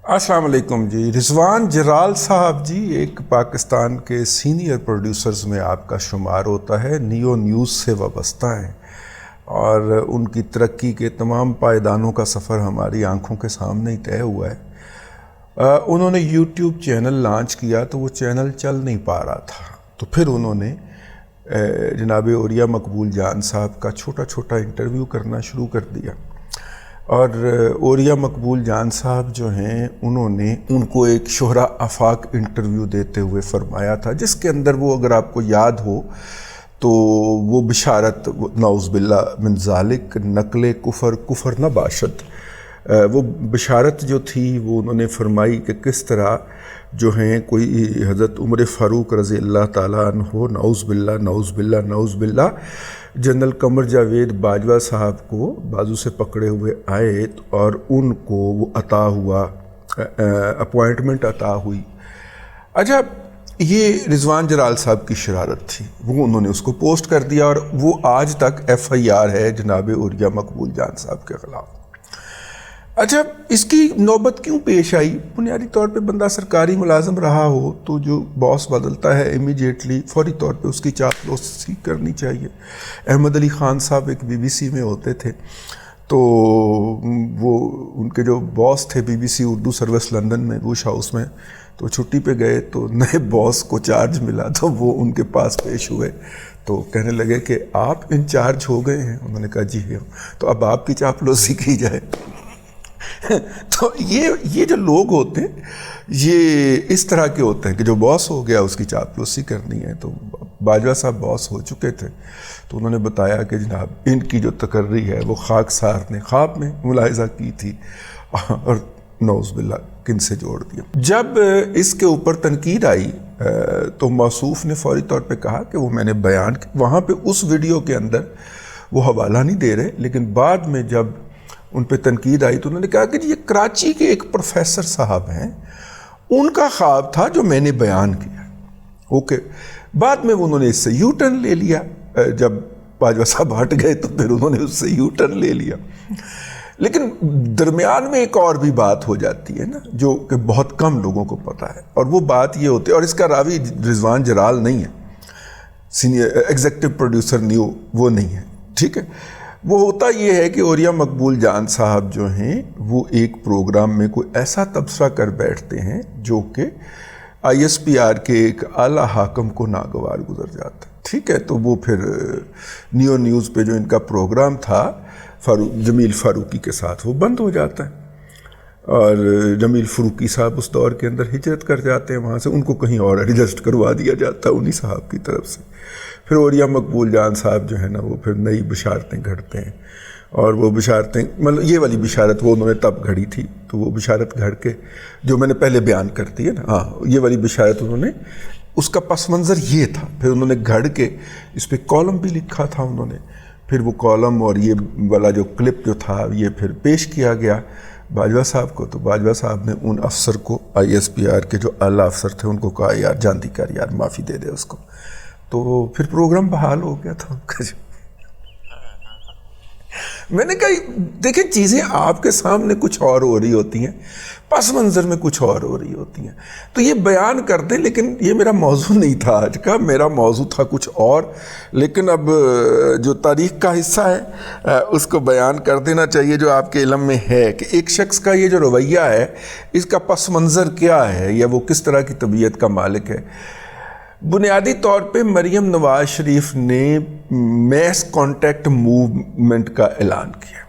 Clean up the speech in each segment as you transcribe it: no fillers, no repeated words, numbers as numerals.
السلام علیکم جی. رضوان جرال صاحب جی ایک پاکستان کے سینئر پروڈیوسرز میں آپ کا شمار ہوتا ہے. نیو نیوز سے وابستہ ہیں اور ان کی ترقی کے تمام پائیدانوں کا سفر ہماری آنکھوں کے سامنے ہی طے ہوا ہے. انہوں نے یوٹیوب چینل لانچ کیا تو وہ چینل چل نہیں پا رہا تھا، تو پھر انہوں نے جناب عوریہ مقبول جان صاحب کا چھوٹا چھوٹا انٹرویو کرنا شروع کر دیا. اور عوریہ مقبول جان صاحب جو ہیں انہوں نے ان کو ایک شہرا آفاق انٹرویو دیتے ہوئے فرمایا تھا، جس کے اندر وہ اگر آپ کو یاد ہو تو وہ بشارت نعوذ باللہ من ذالک نقل کفر نہ باشد، وہ بشارت جو تھی وہ انہوں نے فرمائی کہ کس طرح جو ہیں کوئی حضرت عمر فاروق رضی اللہ تعالیٰ عنہ نعوذ باللہ نعوذ باللہ نعوذ باللہ جنرل قمر جاوید باجوہ صاحب کو بازو سے پکڑے ہوئے آئے اور ان کو وہ عطا ہوا اپوائنٹمنٹ عطا ہوئی. اچھا، یہ رضوان جرال صاحب کی شرارت تھی، وہ انہوں نے اس کو پوسٹ کر دیا اور وہ آج تک FIR ہے جناب عوریہ مقبول جان صاحب کے خلاف. اچھا، اس کی نوبت کیوں پیش آئی؟ بنیادی طور پہ بندہ سرکاری ملازم رہا ہو تو جو باس بدلتا ہے امیڈیٹلی فوری طور پہ اس کی چاپلوسی کرنی چاہیے. احمد علی خان صاحب ایک BBC میں ہوتے تھے، تو وہ ان کے جو باس تھے BBC اردو سروس لندن میں بوش ہاؤس میں، تو چھٹی پہ گئے تو نئے باس کو چارج ملا تو وہ ان کے پاس پیش ہوئے تو کہنے لگے کہ آپ انچارج ہو گئے ہیں. انہوں نے کہا جی ہاں، تو اب آپ کی چاپلوسی کی جائے. تو یہ جو لوگ ہوتے ہیں یہ اس طرح کے ہوتے ہیں کہ جو باس ہو گیا اس کی چاپلوسی کرنی ہے. تو باجوہ صاحب باس ہو چکے تھے تو انہوں نے بتایا کہ جناب ان کی جو تقرری ہے وہ خاکسار نے خواب میں ملاحظہ کی تھی اور نعوذ باللہ کن سے جوڑ دیا. جب اس کے اوپر تنقید آئی تو موصوف نے فوری طور پہ کہا کہ وہ میں نے بیان وہاں پہ اس ویڈیو کے اندر وہ حوالہ نہیں دے رہے، لیکن بعد میں جب ان پہ تنقید آئی تو انہوں نے کہا کہ یہ کراچی کے ایک پروفیسر صاحب ہیں، ان کا خواب تھا جو میں نے بیان کیا. اوکے، بعد میں انہوں نے اس سے یو ٹرن لے لیا. جب باجوہ صاحب ہٹ گئے تو پھر انہوں نے اس سے یو ٹرن لے لیا. لیکن درمیان میں ایک اور بھی بات ہو جاتی ہے نا جو کہ بہت کم لوگوں کو پتہ ہے، اور وہ بات یہ ہوتی ہے، اور اس کا راوی رضوان جرال نہیں ہے، سینئر ایگزیکٹو پروڈیوسر نیو وہ نہیں ہے، ٹھیک ہے. وہ ہوتا یہ ہے کہ عوریہ مقبول جان صاحب جو ہیں وہ ایک پروگرام میں کوئی ایسا تبصرہ کر بیٹھتے ہیں جو کہ ISPR کے ایک اعلیٰ حاکم کو ناگوار گزر جاتا ہے، ٹھیک ہے. تو وہ پھر نیو نیوز پہ جو ان کا پروگرام تھا جمیل فاروقی کے ساتھ وہ بند ہو جاتا ہے، اور جمیل فاروقی صاحب اس دور کے اندر ہجرت کر جاتے ہیں وہاں سے، ان کو کہیں اور ایڈجسٹ کروا دیا جاتا ہے انہی صاحب کی طرف سے. پھر عوریہ مقبول جان صاحب جو ہے نا وہ پھر نئی بشارتیں گھڑتے ہیں، اور وہ بشارتیں مطلب یہ والی بشارت وہ انہوں نے تب گھڑی تھی، تو وہ بشارت گھڑ کے جو میں نے پہلے بیان کر دی ہے نا، ہاں یہ والی بشارت انہوں نے، اس کا پس منظر یہ تھا. پھر انہوں نے گھڑ کے اس پہ کالم بھی لکھا تھا انہوں نے، پھر وہ کالم اور یہ والا جو کلپ جو تھا یہ پھر پیش کیا گیا باجوہ صاحب کو. تو باجوہ صاحب نے ان افسر کو ISPR کے جو اعلیٰ افسر تھے ان کو کہا یار جانتی کر یار معافی دے دے اس کو. تو پھر پروگرام بحال ہو گیا تھا ان کا. میں نے کہا دیکھیں چیزیں آپ کے سامنے کچھ اور ہو رہی ہوتی ہیں، پس منظر میں کچھ اور ہو رہی ہوتی ہیں، تو یہ بیان کر دیں. لیکن یہ میرا موضوع نہیں تھا آج کا، میرا موضوع تھا کچھ اور. لیکن اب جو تاریخ کا حصہ ہے اس کو بیان کر دینا چاہیے جو آپ کے علم میں ہے کہ ایک شخص کا یہ جو رویہ ہے اس کا پس منظر کیا ہے یا وہ کس طرح کی طبیعت کا مالک ہے. بنیادی طور پہ مریم نواز شریف نے میس کانٹیکٹ موومنٹ کا اعلان کیا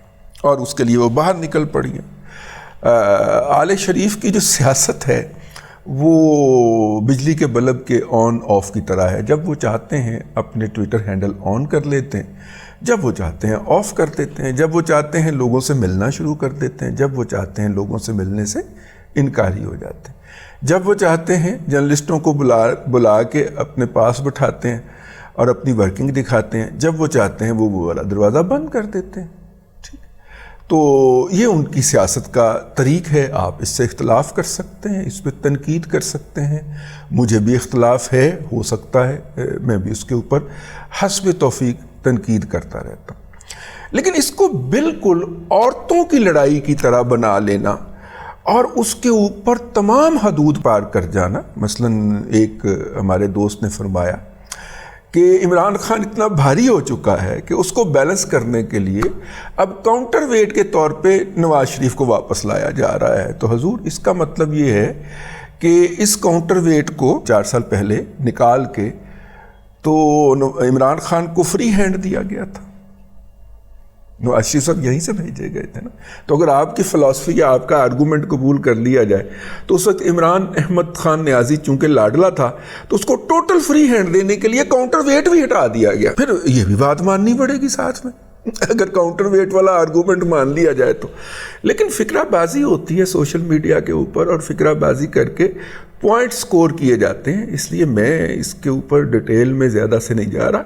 اور اس کے لیے وہ باہر نکل پڑی ہیں. آل شریف کی جو سیاست ہے وہ بجلی کے بلب کے آن آف کی طرح ہے، جب وہ چاہتے ہیں اپنے ٹویٹر ہینڈل آن کر لیتے ہیں، جب وہ چاہتے ہیں آف کر دیتے ہیں، جب وہ چاہتے ہیں لوگوں سے ملنا شروع کر دیتے ہیں، جب وہ چاہتے ہیں لوگوں سے ملنے سے انکاری ہو جاتے ہیں، جب وہ چاہتے ہیں جرنلسٹوں کو بلا کے اپنے پاس بٹھاتے ہیں اور اپنی ورکنگ دکھاتے ہیں، جب وہ چاہتے ہیں وہ والا دروازہ بند کر دیتے ہیں. ٹھیک، تو یہ ان کی سیاست کا طریق ہے. آپ اس سے اختلاف کر سکتے ہیں، اس پہ تنقید کر سکتے ہیں، مجھے بھی اختلاف ہے، ہو سکتا ہے میں بھی اس کے اوپر حسب توفیق تنقید کرتا رہتا ہوں. لیکن اس کو بالکل عورتوں کی لڑائی کی طرح بنا لینا اور اس کے اوپر تمام حدود پار کر جانا. مثلا ایک ہمارے دوست نے فرمایا کہ عمران خان اتنا بھاری ہو چکا ہے کہ اس کو بیلنس کرنے کے لیے اب کاؤنٹر ویٹ کے طور پہ نواز شریف کو واپس لایا جا رہا ہے. تو حضور اس کا مطلب یہ ہے کہ اس کاؤنٹر ویٹ کو 4 سال پہلے نکال کے تو عمران خان کو فری ہینڈ دیا گیا تھا. نواز شریف صاحب یہیں سے بھیجے گئے تھے نا. تو اگر آپ کی فلسفی یا آپ کا آرگومنٹ قبول کر لیا جائے تو اس وقت عمران احمد خان نیازی چونکہ لاڈلا تھا تو اس کو ٹوٹل فری ہینڈ دینے کے لیے کاؤنٹر ویٹ بھی ہٹا دیا گیا. پھر یہ بھی بات ماننی پڑے گی ساتھ میں اگر کاؤنٹر ویٹ والا آرگومنٹ مان لیا جائے تو. لیکن فکرہ بازی ہوتی ہے سوشل میڈیا کے اوپر اور فکرہ بازی کر کے پوائنٹ سکور کیے جاتے ہیں. اس لیے میں اس کے اوپر ڈیٹیل میں زیادہ سے نہیں جا رہا.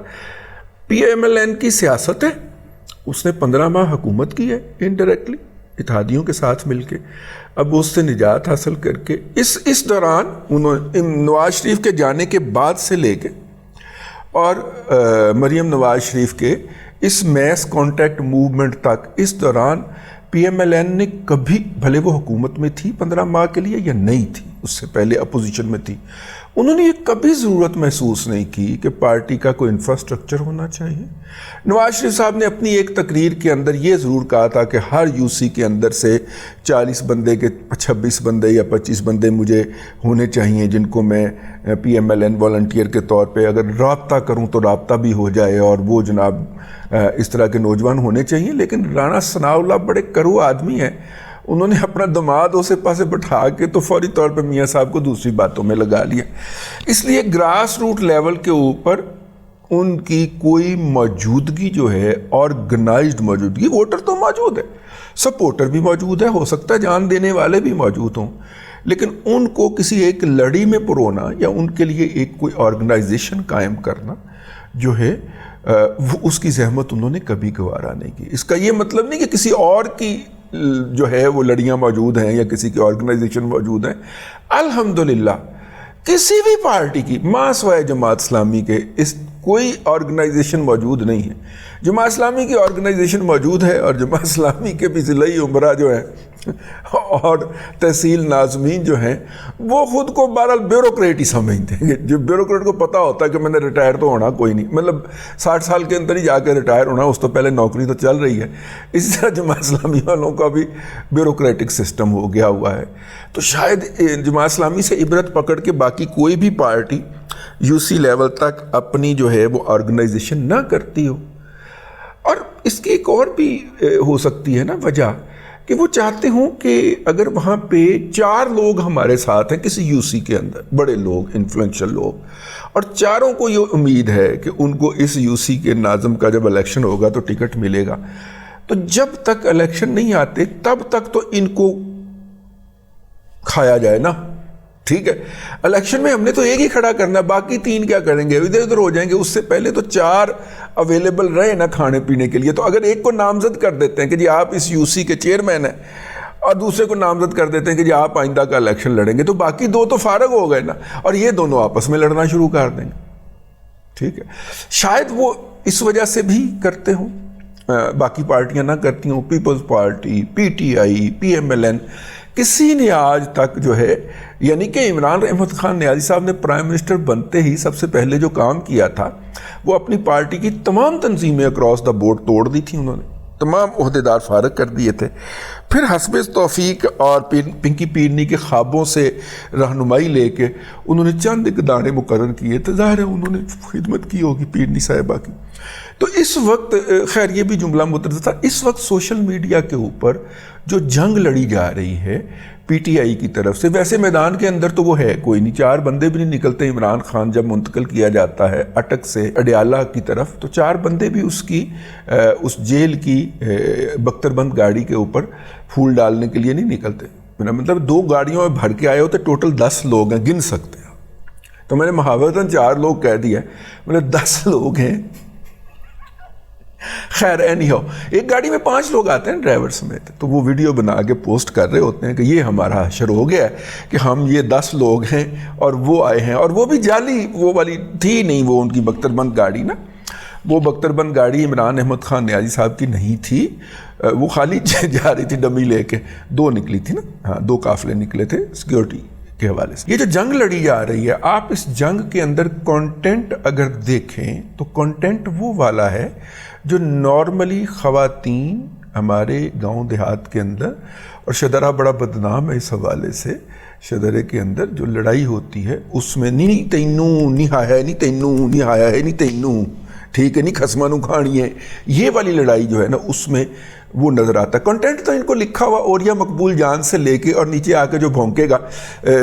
پی ایم ایل این کی سیاست ہے, اس نے 15 ماہ حکومت کی ہے انڈائریکٹلی اتحادیوں کے ساتھ مل کے. اب اس سے نجات حاصل کر کے اس دوران نواز شریف کے جانے کے بعد سے لے کے اور مریم نواز شریف کے اس میس کانٹیکٹ موومنٹ تک اس دوران پی ایم ایل این نے کبھی, بھلے وہ حکومت میں تھی 15 ماہ کے لیے یا نہیں تھی, اس سے پہلے اپوزیشن میں تھی, انہوں نے یہ کبھی ضرورت محسوس نہیں کی کہ پارٹی کا کوئی انفراسٹرکچر ہونا چاہیے. نواز شریف صاحب نے اپنی ایک تقریر کے اندر یہ ضرور کہا تھا کہ ہر یو سی کے اندر سے 40 بندے کے 26 بندے یا 25 بندے مجھے ہونے چاہیے جن کو میں P M L N volunteer کے طور پہ اگر رابطہ کروں تو رابطہ بھی ہو جائے, اور وہ جناب اس طرح کے نوجوان ہونے چاہیے. لیکن رانا ثناء اللہ بڑے کرو آدمی ہیں, انہوں نے اپنا دماد اسے پاسے بٹھا کے تو فوری طور پہ میاں صاحب کو دوسری باتوں میں لگا لیا. اس لیے گراس روٹ لیول کے اوپر ان کی کوئی موجودگی جو ہے, آرگنائزڈ موجودگی, ووٹر تو موجود ہے, سپورٹر بھی موجود ہے, ہو سکتا ہے جان دینے والے بھی موجود ہوں, لیکن ان کو کسی ایک لڑی میں پرونا یا ان کے لیے ایک کوئی آرگنائزیشن قائم کرنا جو ہے وہ اس کی زحمت انہوں نے کبھی گوارا نہیں کی. اس کا یہ مطلب نہیں کہ کسی اور کی جو ہے وہ لڑیاں موجود ہیں یا کسی کی آرگنائزیشن موجود ہیں. الحمدللہ کسی بھی پارٹی کی ماں سوائے جماعت اسلامی کے اس کوئی آرگنائزیشن موجود نہیں ہے. جماعت اسلامی کی آرگنائزیشن موجود ہے, اور جماعت اسلامی کے بھی ضلعی عمرہ جو ہیں اور تحصیل ناظمین جو ہیں وہ خود کو بہرحال بیوروکریٹ ہی سمجھتے ہیں. جو بیوروکریٹ کو پتہ ہوتا ہے کہ میں نے ریٹائر تو ہونا کوئی نہیں, مطلب 60 سال کے اندر ہی جا کے ریٹائر ہونا, اس تو پہلے نوکری تو چل رہی ہے. اسی طرح جماعت اسلامی والوں کا بھی بیوروکریٹک سسٹم ہو گیا ہوا ہے. تو شاید جماعت اسلامی سے عبرت پکڑ کے باقی کوئی بھی پارٹی یو سی لیول تک اپنی جو ہے وہ آرگنائزیشن نہ کرتی ہو. اور اس کی ایک اور بھی ہو سکتی ہے نا وجہ کہ وہ چاہتے ہوں کہ اگر وہاں پہ 4 لوگ ہمارے ساتھ ہیں کسی یو سی کے اندر, بڑے لوگ, انفلوئنشل لوگ, اور چاروں کو یہ امید ہے کہ ان کو اس یو سی کے ناظم کا جب الیکشن ہوگا تو ٹکٹ ملے گا, تو جب تک الیکشن نہیں آتے تب تک تو ان کو کھایا جائے نا. ٹھیک ہے, الیکشن میں ہم نے تو ایک ہی کھڑا کرنا, باقی 3 کیا کریں گے, ادھر ادھر ہو جائیں گے. اس سے پہلے تو 4 اویلیبل رہے نا کھانے پینے کے لیے. تو اگر ایک کو نامزد کر دیتے ہیں کہ جی آپ اس یو سی کے چیئرمین ہیں, اور دوسرے کو نامزد کر دیتے ہیں کہ جی آپ آئندہ کا الیکشن لڑیں گے, تو باقی 2 تو فارغ ہو گئے نا, اور یہ دونوں آپس میں لڑنا شروع کر دیں گے. ٹھیک ہے, شاید وہ اس وجہ سے بھی کرتے ہوں, باقی پارٹیاں نہ کرتی ہوں. Peoples Party, P T I, P M L N, کسی نے آج تک جو ہے, یعنی کہ عمران احمد خان نیازی صاحب نے پرائم منسٹر بنتے ہی سب سے پہلے جو کام کیا تھا وہ اپنی پارٹی کی تمام تنظیمیں اکراس دا بورڈ توڑ دی تھی. انہوں نے تمام عہدیدار فارغ کر دیے تھے. پھر حسب توفیق اور پنکی پیرنی کے خوابوں سے رہنمائی لے کے انہوں نے چند اقدار مقرر کیے تھے. ظاہر ہے انہوں نے خدمت کی ہوگی پیرنی صاحبہ کی. تو اس وقت خیر یہ بھی جملہ مترجم تھا, اس وقت سوشل میڈیا کے اوپر جو جنگ لڑی جا رہی ہے پی ٹی آئی کی طرف سے, ویسے میدان کے اندر تو وہ ہے کوئی نہیں, 4 بندے بھی نہیں نکلتے. عمران خان جب منتقل کیا جاتا ہے اٹک سے اڈیالہ کی طرف تو 4 بندے بھی اس جیل کی بختر بند گاڑی کے اوپر پھول ڈالنے کے لیے نہیں نکلتے. مطلب 2 گاڑیوں میں بھر کے آئے ہوتے, ٹوٹل 10 لوگ ہیں, گن سکتے ہیں. تو میں نے محاورتاً 4 لوگ کہہ دیا, مطلب 10 لوگ ہیں. خیر اینی ہو, ایک گاڑی میں 5 لوگ آتے ہیں ڈرائیور سمیت, تو وہ ویڈیو بنا کے پوسٹ کر رہے ہوتے ہیں کہ یہ ہمارا حشر ہو گیا ہے کہ ہم یہ 10 لوگ ہیں اور وہ آئے ہیں, اور وہ بھی جعلی وہ والی تھی نہیں, وہ ان کی بختر بند گاڑی نا, وہ بختربند گاڑی عمران احمد خان نیازی صاحب کی نہیں تھی، وہ خالی جا رہی تھی ڈمی لے کے، 2 نکلی تھی نا، ہاں 2 قافلے نکلے تھے سیکیورٹی کے حوالے سے۔ یہ جو جنگ لڑی جا رہی ہے، آپ اس جنگ کے اندر کانٹینٹ اگر دیکھیں تو کانٹینٹ وہ والا ہے جو نارملی خواتین ہمارے گاؤں دیہات کے اندر، اور شدرہ بڑا بدنام ہے اس حوالے سے، شدرے کے اندر جو لڑائی ہوتی ہے اس میں نہیں تینوں نہیں آیا نہیں تینوں نہیں آیا ہے نہیں تینوں، ٹھیک ہے، نہیں خسمہ نو کھانی ہے، یہ والی لڑائی جو ہے نا اس میں وہ نظر آتا ہے۔ کنٹینٹ تو ان کو لکھا ہوا اوریا مقبول جان سے لے کے اور نیچے آ کے جو بھونکے گا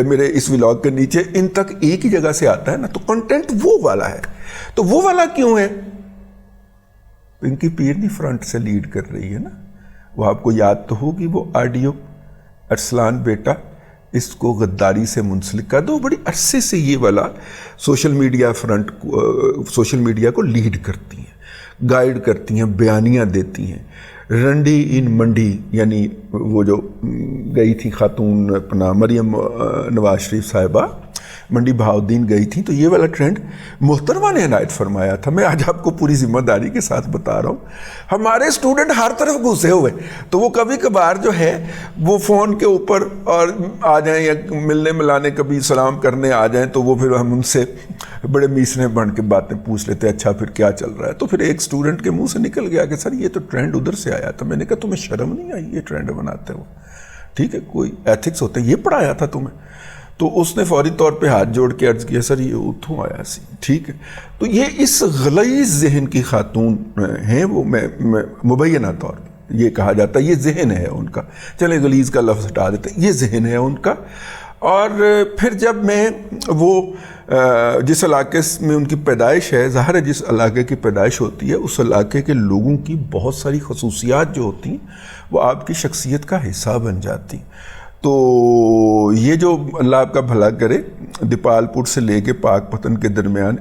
میرے اس ولاگ کے نیچے، ان تک ایک ہی جگہ سے آتا ہے نا، تو کنٹینٹ وہ والا ہے۔ تو وہ والا کیوں ہے؟ پنکی پیرنی فرنٹ سے لیڈ کر رہی ہے نا، وہ آپ کو یاد تو ہوگی وہ آڈیو، ارسلان بیٹا اس کو غداری سے منسلک کر دو، بڑی عرصے سے یہ والا social media front social media کو لیڈ کرتی ہیں، گائیڈ کرتی ہیں، بیانیاں دیتی ہیں۔ رنڈی ان منڈی، یعنی وہ جو گئی تھی خاتون اپنا مریم نواز شریف صاحبہ منڈی بہاؤدین گئی تھی، تو یہ والا ٹرینڈ محترمہ نے عنایت فرمایا تھا۔ میں آج آپ کو پوری ذمہ داری کے ساتھ بتا رہا ہوں، ہمارے اسٹوڈنٹ ہر طرف گھسے ہوئے، تو وہ کبھی کبھار جو ہے وہ فون کے اوپر اور آ جائیں یا ملنے ملانے کبھی سلام کرنے آ جائیں، تو وہ پھر ہم ان سے بڑے میسنے بن کے باتیں پوچھ لیتے، اچھا پھر کیا چل رہا ہے؟ تو پھر ایک اسٹوڈنٹ کے منہ سے نکل گیا کہ سر یہ تو ٹرینڈ ادھر سے آیا تھا۔ میں نے کہا تمہیں شرم نہیں آئی یہ ٹرینڈ بناتے ہو؟ ٹھیک ہے، کوئی ایتھکس ہوتے ہیں، یہ پڑھایا تھا تمہیں؟ تو اس نے فوری طور پہ ہاتھ جوڑ کے عرض کیا سر یہ اتھوں آیا سی، ٹھیک ہے۔ تو یہ اس غلیظ ذہن کی خاتون ہیں، وہ میں مبینہ طور پہ یہ کہا جاتا ہے یہ ذہن ہے ان کا، چلیں غلیظ کا لفظ ہٹا دیتے ہیں، یہ ذہن ہے ان کا۔ اور پھر جب میں وہ جس علاقے میں ان کی پیدائش ہے، ظاہر ہے جس علاقے کی پیدائش ہوتی ہے اس علاقے کے لوگوں کی بہت ساری خصوصیات جو ہوتی ہیں وہ آپ کی شخصیت کا حصہ بن جاتی۔ تو یہ جو اللہ آپ کا بھلا کرے، دیپال پور سے لے کے پاک پتن کے درمیان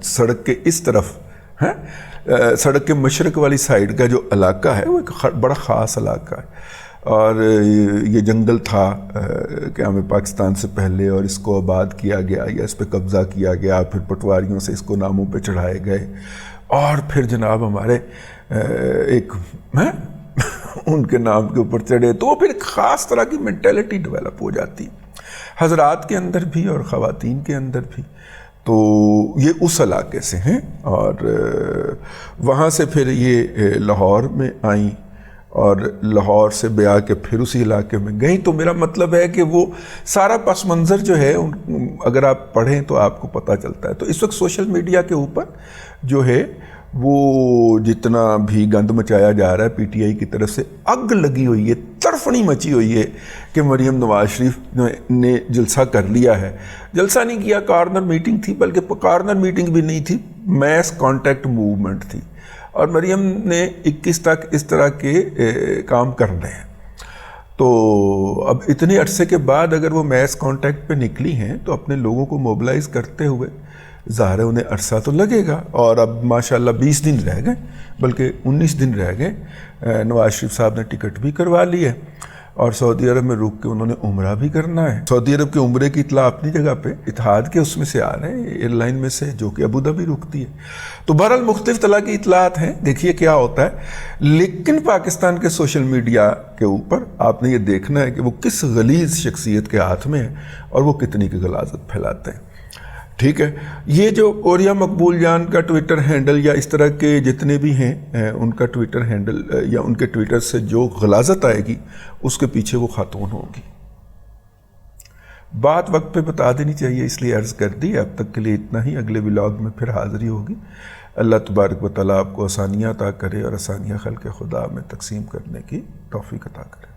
سڑک کے اس طرف سڑک کے مشرق والی سائیڈ کا جو علاقہ ہے وہ ایک بڑا خاص علاقہ ہے، اور یہ جنگل تھا قیام پاکستان سے پہلے، اور اس کو آباد کیا گیا یا اس پہ قبضہ کیا گیا، پھر پٹواریوں سے اس کو ناموں پہ چڑھائے گئے، اور پھر جناب ہمارے ایک ان کے نام کے اوپر چڑھے، تو وہ پھر ایک خاص طرح کی مینٹیلٹی ڈیولپ ہو جاتی حضرات کے اندر بھی اور خواتین کے اندر بھی۔ تو یہ اس علاقے سے ہیں، اور وہاں سے پھر یہ لاہور میں آئیں، اور لاہور سے بیا کے پھر اسی علاقے میں گئیں۔ تو میرا مطلب ہے کہ وہ سارا پس منظر جو ہے اگر آپ پڑھیں تو آپ کو پتہ چلتا ہے۔ تو اس وقت سوشل میڈیا کے اوپر جو ہے وہ جتنا بھی گند مچایا جا رہا ہے پی ٹی آئی کی طرف سے، اگ لگی ہوئی ہے، تڑفنی مچی ہوئی ہے کہ مریم نواز شریف نے جلسہ کر لیا ہے۔ جلسہ نہیں کیا، کارنر میٹنگ تھی، بلکہ کارنر میٹنگ بھی نہیں تھی، میس کانٹیکٹ موومنٹ تھی، اور مریم نے 21 تک اس طرح کے کام کرنے ہیں۔ تو اب اتنے عرصے کے بعد اگر وہ میس کانٹیکٹ پہ نکلی ہیں تو اپنے لوگوں کو موبلائز کرتے ہوئے ظاہر ہے انہیں عرصہ تو لگے گا، اور اب ماشاءاللہ 20 دن رہ گئے، بلکہ 19 دن رہ گئے۔ نواز شریف صاحب نے ٹکٹ بھی کروا لی ہے، اور سعودی عرب میں رک کے انہوں نے عمرہ بھی کرنا ہے۔ سعودی عرب کے عمرے کی اطلاع اپنی جگہ پہ اتحاد کے اس میں سے آ رہے ہیں، ایئر لائن میں سے، جو کہ ابو ظبی رکتی ہے۔ تو بہرحال مختلف طرح کی اطلاعات ہیں، دیکھیے کیا ہوتا ہے۔ لیکن پاکستان کے سوشل میڈیا کے اوپر آپ نے یہ دیکھنا ہے کہ وہ کس غلیظ شخصیت کے ہاتھ میں ہے اور وہ کتنی کی غلاظت پھیلاتے ہیں، ٹھیک ہے۔ یہ جو اوریا مقبول جان کا ٹویٹر ہینڈل یا اس طرح کے جتنے بھی ہیں ان کا ٹویٹر ہینڈل یا ان کے ٹویٹر سے جو غلاظت آئے گی اس کے پیچھے وہ خاتون ہوگی۔ بات وقت پہ بتا دینی چاہیے، اس لیے عرض کر دی۔ اب تک کے لیے اتنا ہی، اگلے ولاگ میں پھر حاضری ہوگی۔ اللہ تبارک و تعالیٰ آپ کو آسانیاں عطا کرے اور آسانیاں خلق خدا میں تقسیم کرنے کی توفیق عطا کرے۔